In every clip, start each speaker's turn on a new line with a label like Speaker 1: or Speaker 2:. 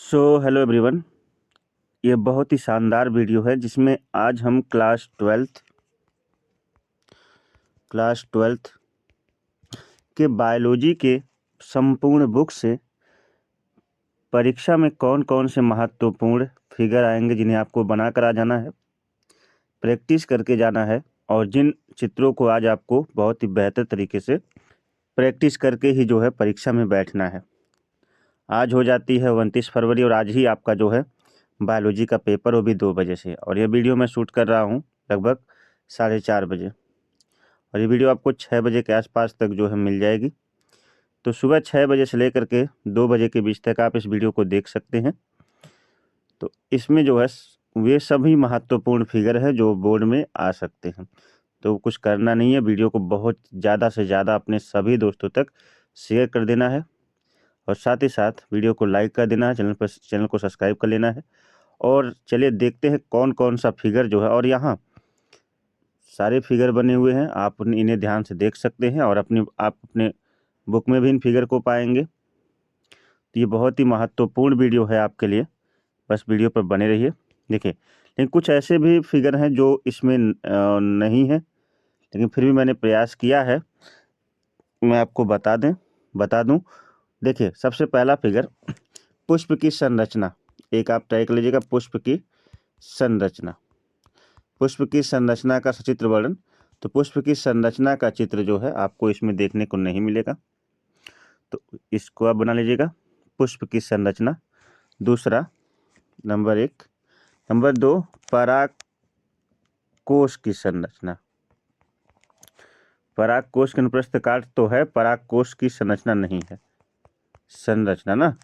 Speaker 1: Hello everyone. ये बहुत ही शानदार वीडियो है जिसमें आज हम क्लास ट्वेल्थ के बायोलॉजी के संपूर्ण बुक से परीक्षा में कौन कौन से महत्वपूर्ण फिगर आएंगे जिन्हें आपको बनाकर आ जाना है, प्रैक्टिस करके जाना है और जिन चित्रों को आज आपको बहुत ही बेहतर तरीके से प्रैक्टिस करके ही जो है परीक्षा में बैठना है। आज हो जाती है 29 फरवरी और आज ही आपका जो है बायोलॉजी का पेपर, वो भी 2 बजे से। और ये वीडियो मैं शूट कर रहा हूँ लगभग 4:30 बजे और ये वीडियो आपको 6 बजे के आसपास तक जो है मिल जाएगी। तो सुबह 6 बजे से लेकर के 2 बजे के बीच तक आप इस वीडियो को देख सकते हैं। तो इसमें जो है वे सभी महत्वपूर्ण फिगर है जो बोर्ड में आ सकते हैं। तो कुछ करना नहीं है, वीडियो को बहुत ज़्यादा से ज़्यादा अपने सभी दोस्तों तक शेयर कर देना है और साथ ही साथ वीडियो को लाइक कर देना है, चैनल को सब्सक्राइब कर लेना है। और चलिए देखते हैं कौन कौन सा फिगर जो है, और यहाँ सारे फिगर बने हुए हैं, आप इन्हें ध्यान से देख सकते हैं और आप अपने बुक में भी इन फिगर को पाएंगे। तो ये बहुत ही महत्वपूर्ण वीडियो है आपके लिए, बस वीडियो पर बने रहिए। देखिए, लेकिन कुछ ऐसे भी फिगर हैं जो इसमें नहीं है, लेकिन फिर भी मैंने प्रयास किया है, मैं आपको बता दूं। देखिए, सबसे पहला फिगर पुष्प की संरचना। एक आप तय कर लीजिएगा, पुष्प की संरचना का सचित्र वर्णन। तो पुष्प की संरचना का चित्र जो है आपको इसमें देखने को नहीं मिलेगा, तो इसको आप बना लीजिएगा, पुष्प की संरचना। दूसरा, नंबर 1। नंबर 2, परागकोश की संरचना। परागकोश के अनुप्रस्थ काट तो है, परागकोश की संरचना नहीं है। संरचना ना,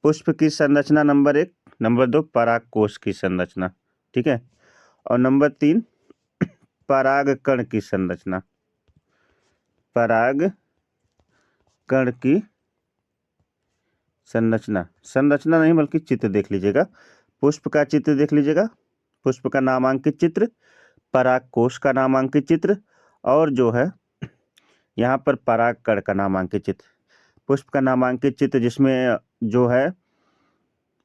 Speaker 1: पुष्प की संरचना नंबर 1, नंबर 2 परागकोश की संरचना, ठीक है। और नंबर 3 परागकण की संरचना। परागकण की संरचना नहीं बल्कि चित्र देख लीजिएगा। पुष्प का चित्र देख लीजिएगा, पुष्प का नामांकित चित्र, परागकोश का नामांकित चित्र, और जो है यहाँ पर परागकण का नामांकित चित्र। पुष्प का नामांकित चित्र जिसमें जो है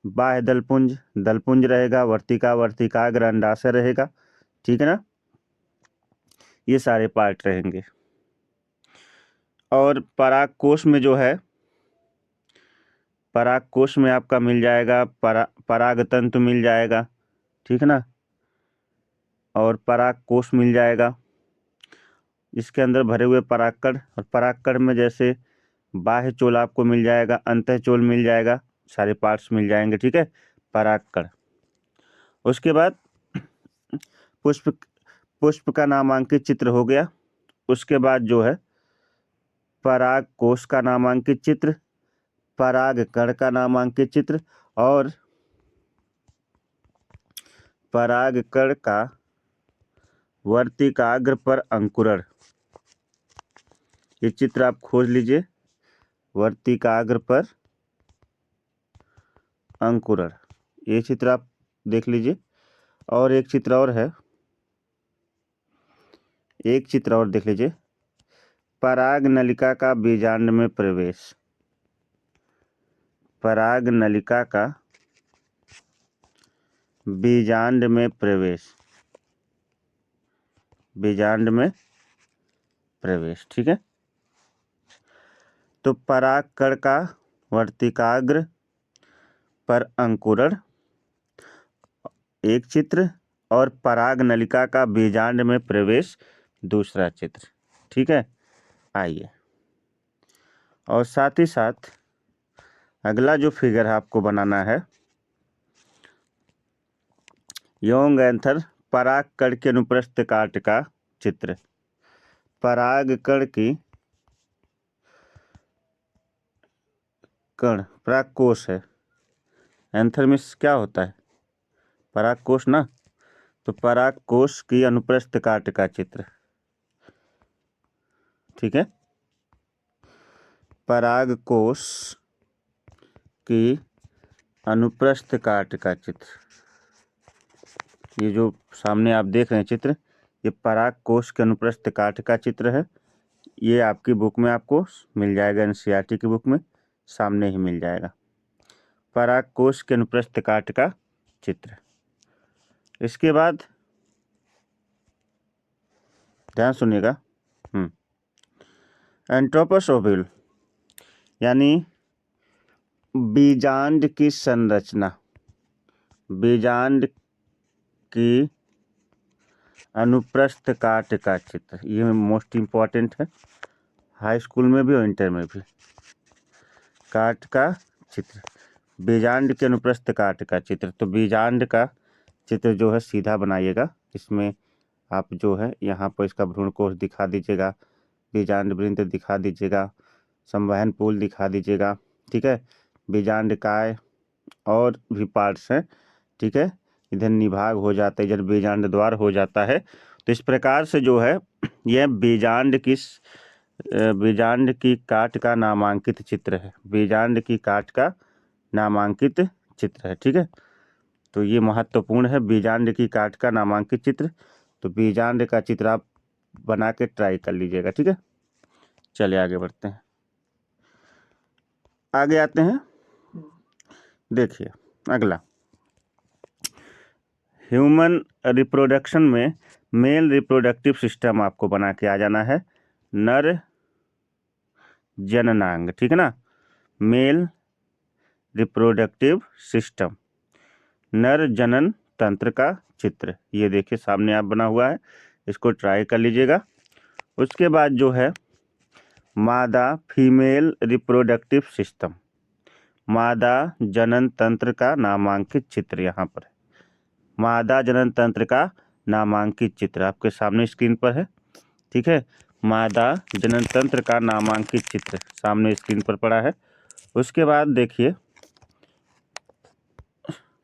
Speaker 1: बाह्य दलपुंज रहेगा, वर्तिकाग्र, अंडाशय रहेगा, ठीक है ना, ये सारे पार्ट रहेंगे। और परागकोश में जो है, परागकोश में आपका मिल जाएगा परागतंतु मिल जाएगा, ठीक है ना, और परागकोश मिल जाएगा, इसके अंदर भरे हुए परागकण। और परागकण में जैसे बाह्य चोल आपको मिल जाएगा, अंतःचोल मिल जाएगा, सारे पार्ट्स मिल जाएंगे, ठीक है, परागकण। उसके बाद पुष्प का नामांकित चित्र हो गया। उसके बाद जो है परागकोश का नामांकित चित्र, परागकण का नामांकित चित्र और परागकण का वर्तिकाग्र पर अंकुरण। ये चित्र आप खोज लीजिए, वर्तिकाग्र पर अंकुरण, ये चित्र आप देख लीजिए। और एक चित्र और है, एक चित्र और देख लीजिए, पराग नलिका का बीजांड में प्रवेश। पराग नलिका का बीजांड में प्रवेश, बीजांड में प्रवेश, ठीक है। तो परागकण का वर्तिकाग्र पर अंकुरण एक चित्र और पराग नलिका का बीजांड में प्रवेश दूसरा चित्र, ठीक है। आइए, और साथ ही साथ अगला जो फिगर है आपको बनाना है, यौंग एंथर परागकण के अनुप्रस्थ काट का चित्र। परागकण की कण परागकोश है, एंथर में क्या होता है, परागकोश ना, तो परागकोश की अनुप्रस्थ काट का चित्र, ठीक है। परागकोश की अनुप्रस्थ काट का चित्र, ये जो सामने आप देख रहे हैं चित्र, ये परागकोश के अनुप्रस्थ काट का चित्र है। ये आपकी बुक में आपको मिल जाएगा, एनसीईआरटी की बुक में सामने ही मिल जाएगा। परागकोश के अनुप्रस्थ काट का चित्र। इसके बाद ध्यान सुनिएगा, एंट्रोपस ओव्यूल यानी बीजांड की संरचना, बीजांड की अनुप्रस्थ काट का चित्र। ये मोस्ट इम्पॉर्टेंट है, हाई स्कूल में भी और इंटर में भी। काट का चित्र, बीजांड के अनुप्रस्थ काट का चित्र। तो बीजांड का चित्र जो है सीधा बनाइएगा। इसमें आप जो है यहाँ पर इसका भ्रूणकोश दिखा दीजिएगा, बीजांड वृंत दिखा दीजिएगा, संवहन पुल दिखा दीजिएगा, ठीक है। बीजांड काय और भी पार्ट्स हैं, ठीक है। इधर निभाग हो जाता है, इधर बीजांड द्वार हो जाता है। तो इस प्रकार से जो है यह बीजांड की काट का नामांकित चित्र है, बीजांड की काट का नामांकित चित्र है, ठीक है। तो ये महत्वपूर्ण है, बीजांड की काट का नामांकित चित्र। तो बीजांड का चित्र आप बना के ट्राई कर लीजिएगा, ठीक है। चलिए आगे बढ़ते हैं, आगे आते हैं। देखिए अगला, ह्यूमन रिप्रोडक्शन में मेल रिप्रोडक्टिव सिस्टम आपको बना के आ जाना है, नर जननांग, ठीक है ना। मेल रिप्रोडक्टिव सिस्टम, नर जनन तंत्र का चित्र। ये देखिए सामने आप बना हुआ है, इसको ट्राई कर लीजिएगा। उसके बाद जो है मादा फीमेल रिप्रोडक्टिव सिस्टम, मादा जनन तंत्र का नामांकित चित्र यहाँ पर है। मादा जनन तंत्र का नामांकित चित्र आपके सामने स्क्रीन पर है, ठीक है। मादा जनन तंत्र का नामांकित चित्र सामने स्क्रीन पर पड़ा है। उसके बाद देखिए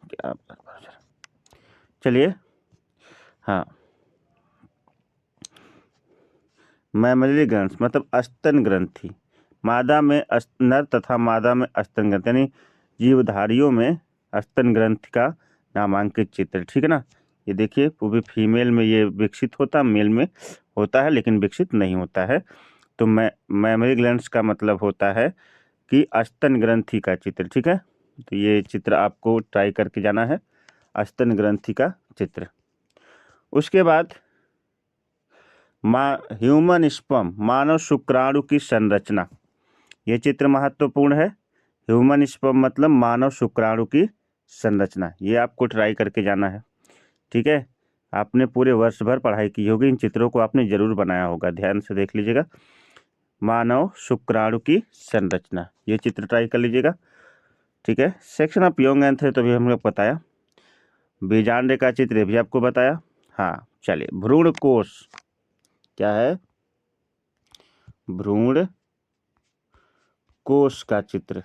Speaker 1: क्या, चलिए हाँ, मैमरी ग्रंथ मतलब स्तन ग्रंथि, मादा में नर तथा मादा में स्तन ग्रंथि, यानी जीवधारियों में स्तन ग्रंथि का नामांकित चित्र, ठीक है ना। ये देखिए वो भी फीमेल में ये विकसित होता, मेल में होता है लेकिन विकसित नहीं होता है। तो मैमरी ग्लैंड्स का मतलब होता है कि स्तन ग्रंथि का चित्र, ठीक है। तो ये चित्र आपको ट्राई करके जाना है, स्तन ग्रंथि का चित्र। उसके बाद ह्यूमन स्पर्म, मानव शुक्राणु की संरचना, ये चित्र महत्वपूर्ण है। ह्यूमन स्पर्म मतलब मानव शुक्राणु की संरचना, ये आपको ट्राई करके जाना है, ठीक है। आपने पूरे वर्ष भर पढ़ाई की होगी, इन चित्रों को आपने जरूर बनाया होगा, ध्यान से देख लीजिएगा। मानव शुक्राणु की संरचना, ये चित्र ट्राई कर लीजिएगा, ठीक है। सेक्शन ऑफ यंग एंथ है तो भी हम लोग बताया, बीजांड का चित्र भी आपको बताया। हाँ चलिए, भ्रूण कोश क्या है, भ्रूण कोश का चित्र।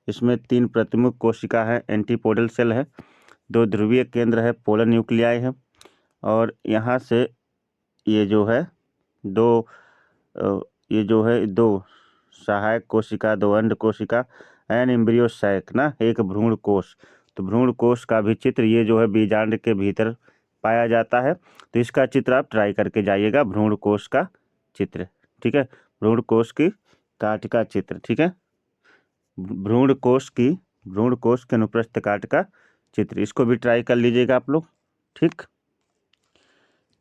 Speaker 1: इसमें 3 प्रतिमुख कोशिका है, एंटीपोडल सेल है, 2 ध्रुवीय केंद्र है, पोलर न्यूक्लियाई है, और यहाँ से ये जो है दो सहायक कोशिका, 2 अंड कोशिका, एन एम्ब्रियो सैक ना, एक भ्रूण कोश। तो भ्रूण कोश का भी चित्र ये जो है बीजांड के भीतर पाया जाता है। तो इसका चित्र आप ट्राई करके जाइएगा, भ्रूण कोश का चित्र, ठीक है। भ्रूण कोश की काट का चित्र, ठीक है। भ्रूण कोश के अनुप्रस्थ काट का चित्र, इसको भी ट्राई कर लीजिएगा आप लोग, ठीक।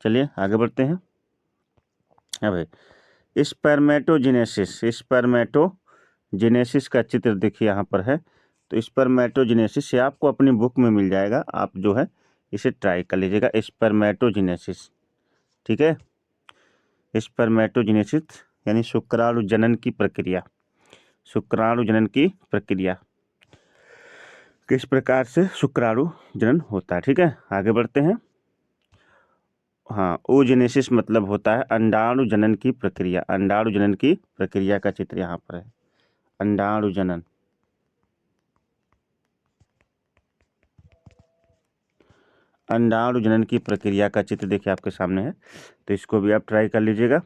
Speaker 1: चलिए आगे बढ़ते हैं। हाँ भाई, स्पर्मेटोजेनेसिस का चित्र देखिए यहाँ पर है। तो स्पर्मेटोजेनेसिस ये आपको अपनी बुक में मिल जाएगा, आप जो है इसे ट्राई कर लीजिएगा, स्पर्मेटोजेनेसिस, ठीक है। स्पर्मेटोजेनेसिस यानी शुक्राणु जनन की प्रक्रिया, शुक्राणु जनन की प्रक्रिया, किस प्रकार से शुक्राणु जनन होता है, ठीक है। आगे बढ़ते हैं। हाँ, ओजेनेसिस मतलब होता है अंडाणु जनन की प्रक्रिया, अंडाणु जनन की प्रक्रिया का चित्र यहाँ पर है, अंडाणु जनन, अंडाणु जनन की प्रक्रिया का चित्र देखिए आपके सामने है। तो इसको भी आप ट्राई कर लीजिएगा,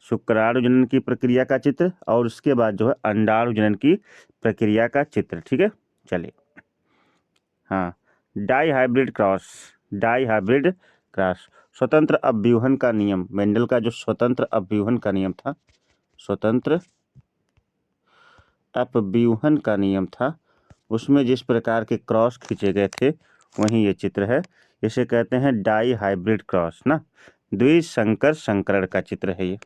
Speaker 1: शुक्राणु जनन की प्रक्रिया का चित्र और उसके बाद जो है अंडाणु जनन की प्रक्रिया का चित्र, ठीक है। चलिए हाँ, डाईहाइब्रिड क्रॉस, स्वतंत्र अपव्यूहन का नियम, मेंडल का जो स्वतंत्र अपव्यूहन का नियम था, स्वतंत्र अपव्यूहन का नियम था, उसमें जिस प्रकार के क्रॉस खींचे गए थे वहीं ये चित्र है। इसे कहते हैं डाई हाइब्रिड क्रॉस ना, द्विसंकर संकरण का चित्र है ये।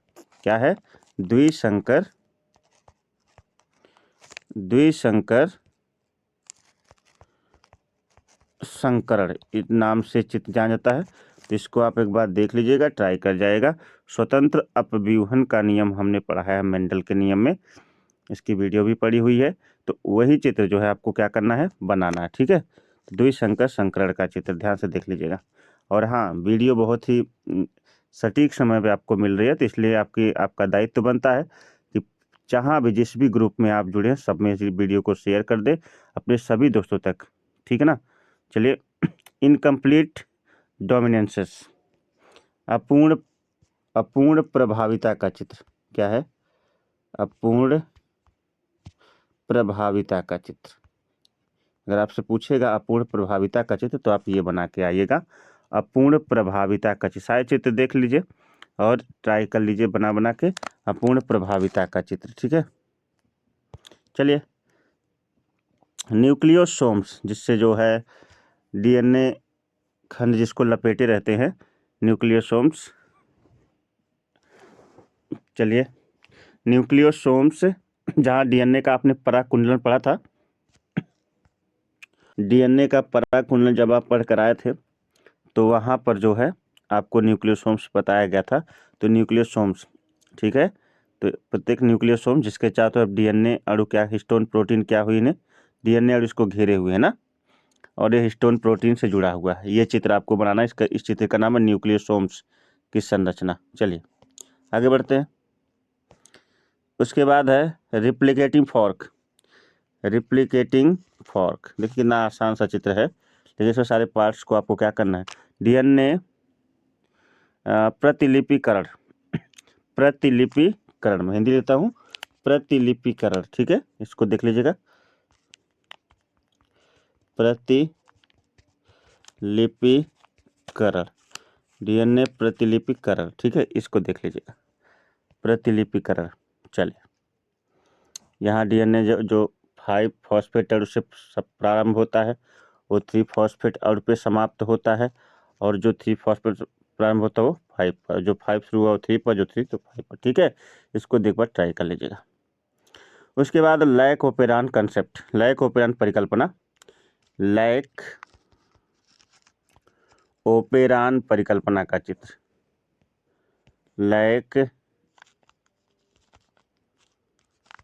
Speaker 1: क्या है? द्विसंकर संकरण इस नाम से चित्र जाना जाता है। तो इसको आप एक बार देख लीजिएगा, ट्राई कर जाएगा। स्वतंत्र अपव्यूहन का नियम हमने पढ़ा है मेंडल के नियम में, इसकी वीडियो भी पड़ी हुई है। तो वही चित्र जो है आपको क्या करना है, बनाना है। ठीक है, द्विसंकर संकरण का चित्र ध्यान से देख लीजिएगा। और हाँ, वीडियो बहुत ही सटीक समय पे आपको मिल रही है, तो इसलिए आपका दायित्व बनता है कि जहाँ भी जिस भी ग्रुप में आप जुड़े हैं सब में इस वीडियो को शेयर कर दें अपने सभी दोस्तों तक। ठीक है ना। चलिए, इनकम्प्लीट डोमिनेंसेस, अपूर्ण प्रभाविता का चित्र। क्या है? अपूर्ण प्रभाविता का चित्र। अगर आपसे पूछेगा अपूर्ण प्रभाविता का चित्र तो आप ये बना के आइएगा, अपूर्ण प्रभाविता का चित्र। सारे चित्र देख लीजिए और ट्राई कर लीजिए बना के अपूर्ण प्रभाविता का चित्र। ठीक है, चलिए, न्यूक्लियोसोम्स, जिससे जो है डीएनए खंड जिसको लपेटे रहते हैं, न्यूक्लियोसोम्स। चलिए, न्यूक्लियोसोम्स, जहाँ डीएनए का आपने पराकुंडलन पढ़ा था, डीएनए का पराकुंडलन जब आप पढ़ कर आए थे तो वहाँ पर जो है आपको न्यूक्लियोसोम्स बताया गया था। तो न्यूक्लियोसोम्स, ठीक है, तो प्रत्येक न्यूक्लियोसोम जिसके चारों तरफ डीएनए अणु क्या, हिस्टोन प्रोटीन क्या हुई ने, डीएनए अणु इसको घेरे हुए है ना, और ये हिस्टोन प्रोटीन से जुड़ा हुआ है। ये चित्र आपको बनाना है। इस चित्र का नाम है न्यूक्लियोसोम्स की संरचना। चलिए आगे बढ़ते हैं। उसके बाद है रिप्लिकेटिंग फॉर्क। रिप्लिकेटिंग फॉर्क, देखिए कितना आसान सा चित्र है, लेकिन इसमें सारे पार्ट्स को आपको क्या करना है, डीएनए प्रतिलिपिकरण, प्रतिलिपिकरण में हिंदी लेता हूँ, प्रतिलिपिकरण। ठीक है, इसको देख लीजिएगा, प्रतिलिपिकरण, डीएनए प्रतिलिपिकरण। ठीक है, इसको देख लीजिएगा, प्रतिलिपिकरण। चलिए, यहाँ डीएनए जो 5 फॉस्फेट अणु से सब प्रारंभ होता है वो 3 फॉस्फेट अणु पे समाप्त होता है, और जो 3 फॉस्फेट प्रारंभ होता है वो 5 पर, जो 5 शुरू हुआ 3 पर, जो 3 तो 5 पर। ठीक है, इसको देख बार ट्राई कर लीजिएगा। उसके बाद lac operon concept, lac operon परिकल्पना, लैक ओपेरान परिकल्पना का चित्र, लैक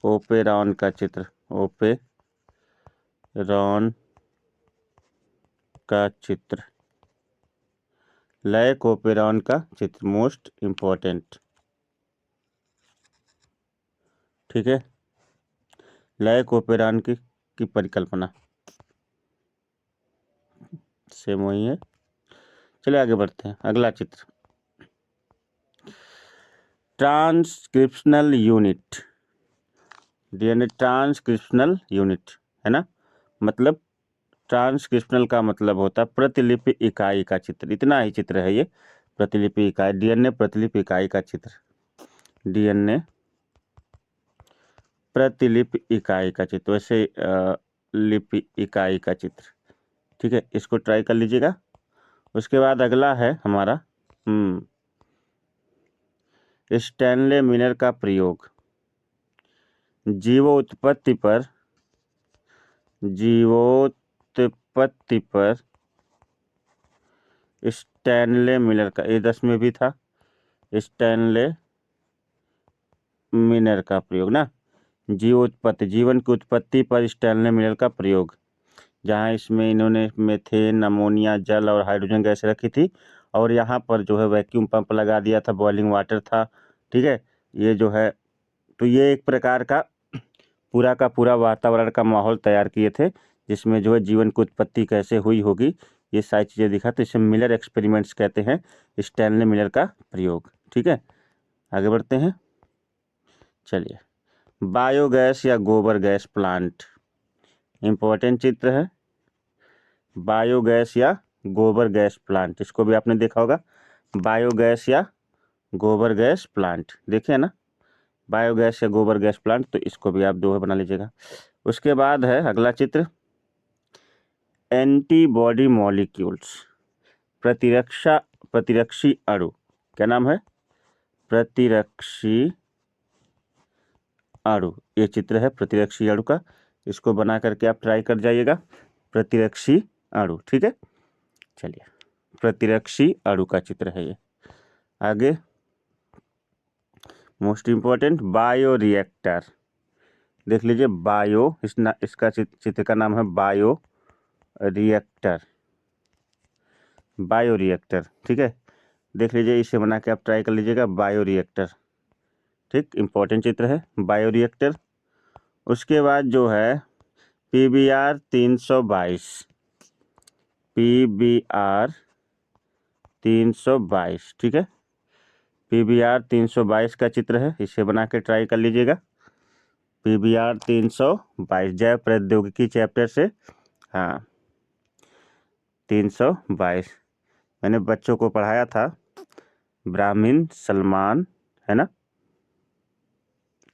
Speaker 1: ओपेरॉन का चित्र, ओपेरॉन का चित्र, लैक ओपेरॉन का चित्र मोस्ट इम्पोर्टेंट। ठीक है, लैक ओपेरॉन की परिकल्पना सेम वही है। चलिए आगे बढ़ते हैं। अगला चित्र, transcriptional unit, DNA transcriptional unit है ना, मतलब ट्रांसक्रिप्शनल का मतलब होता है प्रतिलिपि इकाई का चित्र। इतना ही चित्र है ये, प्रतिलिपि इकाई, डीएनए प्रतिलिपि इकाई का चित्र, डीएनए प्रतिलिपि इकाई का चित्र, वैसे लिपि इकाई का चित्र। ठीक है, इसको ट्राई कर लीजिएगा। उसके बाद अगला है हमारा स्टैनले मिलर का प्रयोग, जीवोत्पत्ति पर स्टैनले मिलर का, ये 10 में भी था, स्टैनले मिलर का प्रयोग ना, जीवोत्पत्ति, जीवन की उत्पत्ति पर स्टैनले मिलर का प्रयोग, जहाँ इसमें इन्होंने मेथेन, अमोनिया, जल और हाइड्रोजन गैस रखी थी, और यहाँ पर जो है वैक्यूम पंप लगा दिया था, बॉइलिंग वाटर था। ठीक है, ये जो है, तो ये एक प्रकार का पूरा वातावरण का माहौल तैयार किए थे, जिसमें जो है जीवन की उत्पत्ति कैसे हुई होगी ये सारी चीज़ें दिखा। तो इसे मिलर एक्सपेरिमेंट्स कहते हैं, स्टैनले मिलर का प्रयोग। ठीक है, आगे बढ़ते हैं। चलिए, बायोगैस या गोबर गैस प्लांट, इम्पोर्टेंट चित्र है, बायोगैस या गोबर गैस प्लांट, इसको भी आपने देखा होगा, बायोगैस या गोबर गैस प्लांट, देखिए ना, बायोगैस या गोबर गैस प्लांट, तो इसको भी आप दो बना लीजिएगा। उसके बाद है अगला चित्र, एंटीबॉडी मॉलिक्यूल्स, प्रतिरक्षी अणु, क्या नाम है? प्रतिरक्षी अणु, ये चित्र है प्रतिरक्षी अणु का, इसको बना करके आप ट्राई कर जाइएगा। प्रतिरक्षी अणु, ठीक है। चलिए, प्रतिरक्षी अणु का चित्र है ये। आगे मोस्ट इम्पोर्टेंट बायो रिएक्टर, देख लीजिए बायो, इसका चित्र का नाम है बायो रिएक्टर, बायो रिएक्टर, ठीक है। देख लीजिए, इसे बना के आप ट्राई कर लीजिएगा, बायो रिएक्टर, ठीक, इम्पोर्टेंट चित्र है बायो रिएक्टर। उसके बाद जो है PBR 322, PBR 322, ठीक है। PBR 322 का चित्र है, इसे बना के ट्राई कर लीजिएगा। PBR 322 जैव प्रौद्योगिकी चैप्टर से, हाँ 322 मैंने बच्चों को पढ़ाया था, ब्राह्मण सलमान, है ना,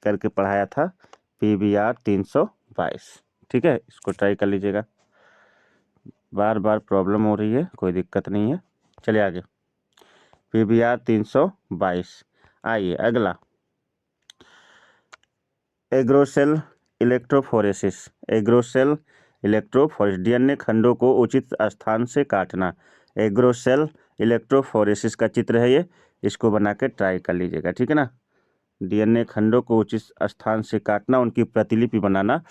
Speaker 1: करके पढ़ाया था। PBR 322, ठीक है, इसको ट्राई कर लीजिएगा। बार बार प्रॉब्लम हो रही है, कोई दिक्कत नहीं है। चलिए आगे, PBR 322। आइए अगला, Agrocel electrophoresis, Agrocel electrophoresis, DNA खंडों को उचित स्थान से काटना, एग्रोसेल इलेक्ट्रोफोरेसिस का चित्र है ये, इसको बना के ट्राई कर लीजिएगा, ठीक है ना। DNA खंडों को उचित स्थान से काटना, उनकी प्रतिलिपि बनाना,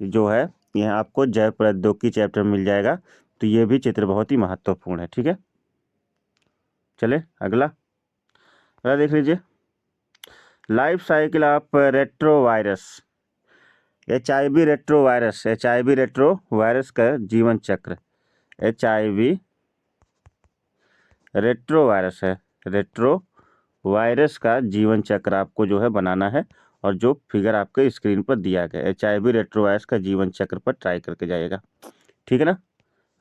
Speaker 1: जो है यह आपको जैव प्रौद्योगिकी चैप्टर में मिल जाएगा। तो ये भी चित्र बहुत ही महत्वपूर्ण है, ठीक है। चले अगला देख लीजिए, life cycle of retrovirus, HIV retrovirus, HIV retrovirus का जीवन चक्र, HIV रेट्रोवायरस है, रेट्रोवायरस का जीवन चक्र आपको जो है बनाना है, और जो फिगर आपके स्क्रीन पर दिया गया HIV रेट्रोवायरस का जीवन चक्र पर ट्राई करके जाइएगा, ठीक है ना।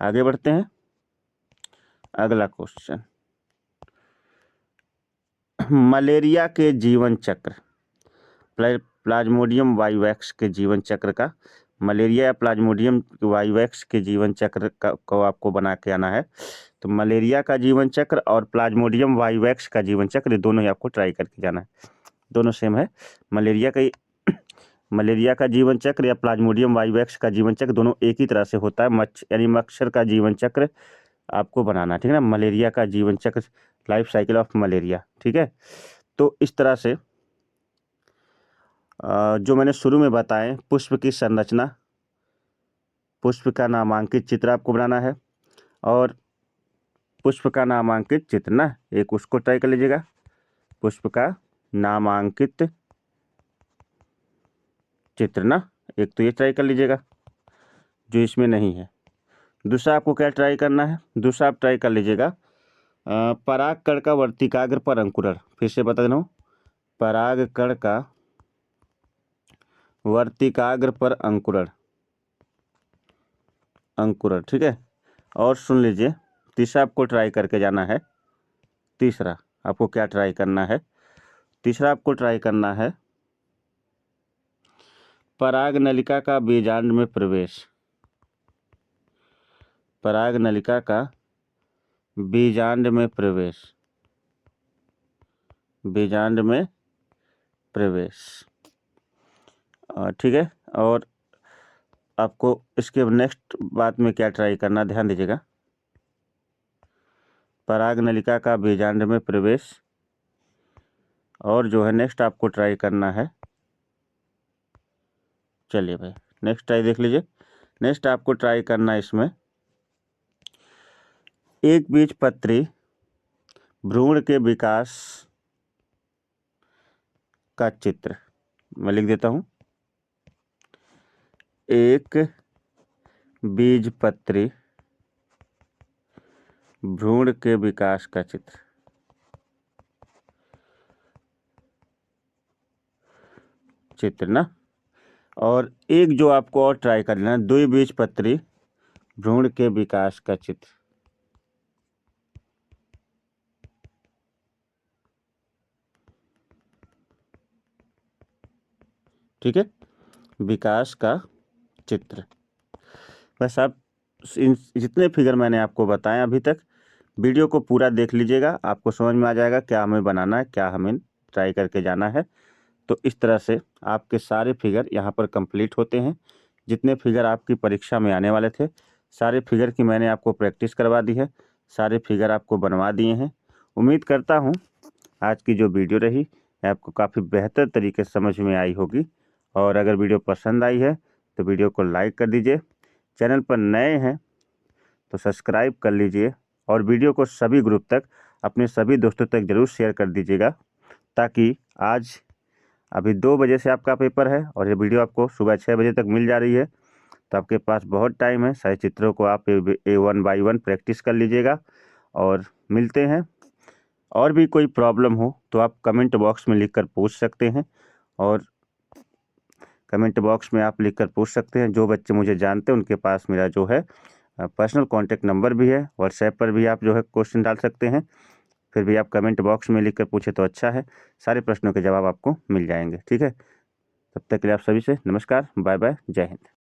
Speaker 1: आगे बढ़ते हैं, अगला क्वेश्चन, मलेरिया के जीवन चक्र, प्लाज्मोडियम वाइवैक्स के जीवन चक्र का, मलेरिया या प्लाज्मोडियम वाइवैक्स के जीवन चक्र को आपको बना के आना है। तो मलेरिया का जीवन चक्र और प्लाज्मोडियम वाइवैक्स का जीवन चक्र, ये दोनों ही आपको ट्राई करके जाना है, दोनों सेम है। मलेरिया का जीवन चक्र या प्लाज्मोडियम वाइवैक्स का जीवन चक्र दोनों एक ही तरह से होता है, यानी मच्छर का जीवन चक्र आपको बनाना, ठीक है ना। मलेरिया का जीवन चक्र, लाइफ साइकिल ऑफ मलेरिया, ठीक है। तो इस तरह से जो मैंने शुरू में बताएं, पुष्प की संरचना, पुष्प का नामांकित चित्र आपको बनाना है, और पुष्प का नामांकित चित्र ना, एक उसको ट्राई कर लीजिएगा, पुष्प का नामांकित चित्र ना, एक तो ये ट्राई कर लीजिएगा जो इसमें नहीं है। दूसरा आपको क्या ट्राई करना है, दूसरा आप ट्राई कर लीजिएगा परागकण का वर्तिकाग्र पर अंकुरण, फिर से बता देना हूँ, परागकण का वर्तिकाग्र पर अंकुरण, ठीक है। और सुन लीजिए, तीसरा आपको ट्राई करके जाना है, तीसरा आपको क्या ट्राई करना है, तीसरा आपको ट्राई करना है पराग नलिका का बीजांड में प्रवेश, पराग नलिका का बीजांड में प्रवेश, बीजांड में प्रवेश, ठीक है। और आपको इसके नेक्स्ट बात में क्या ट्राई करना, ध्यान दीजिएगा, पराग नलिका का बीजांड में प्रवेश, और जो है नेक्स्ट आपको ट्राई करना है, चलिए भाई नेक्स्ट ट्राई देख लीजिए, नेक्स्ट आपको ट्राई करना है इसमें एक बीजपत्री भ्रूण के विकास का चित्र, मैं लिख देता हूं, एक बीजपत्री भ्रूण के विकास का चित्र, ना। और एक जो आपको और ट्राई करना है, द्विबीजपत्री भ्रूण के विकास का चित्र, ठीक है, विकास का चित्र। बस आप इन जितने फिगर मैंने आपको बताए अभी तक, वीडियो को पूरा देख लीजिएगा, आपको समझ में आ जाएगा क्या हमें बनाना है, क्या हमें ट्राई करके जाना है। तो इस तरह से आपके सारे फिगर यहाँ पर कंप्लीट होते हैं। जितने फिगर आपकी परीक्षा में आने वाले थे, सारे फिगर की मैंने आपको प्रैक्टिस करवा दी है, सारे फिगर आपको बनवा दिए हैं। उम्मीद करता हूँ आज की जो वीडियो रही आपको काफ़ी बेहतर तरीके से समझ में आई होगी। और अगर वीडियो पसंद आई है तो वीडियो को लाइक कर दीजिए, चैनल पर नए हैं तो सब्सक्राइब कर लीजिए, और वीडियो को सभी ग्रुप तक, अपने सभी दोस्तों तक ज़रूर शेयर कर दीजिएगा, ताकि आज अभी 2 बजे से आपका पेपर है और ये वीडियो आपको सुबह 6 बजे तक मिल जा रही है। तो आपके पास बहुत टाइम है, सारे चित्रों को आप वन बाई वन प्रैक्टिस कर लीजिएगा। और मिलते हैं। और भी कोई प्रॉब्लम हो तो आप कमेंट बॉक्स में लिखकर पूछ सकते हैं, और कमेंट बॉक्स में आप लिखकर पूछ सकते हैं। जो बच्चे मुझे जानते हैं उनके पास मेरा जो है पर्सनल कॉन्टैक्ट नंबर भी है, व्हाट्सएप पर भी आप जो है क्वेश्चन डाल सकते हैं। फिर भी आप कमेंट बॉक्स में लिखकर पूछे तो अच्छा है, सारे प्रश्नों के जवाब आपको मिल जाएंगे। ठीक है, तब तक के लिए आप सभी से नमस्कार, बाय बाय, जय हिंद।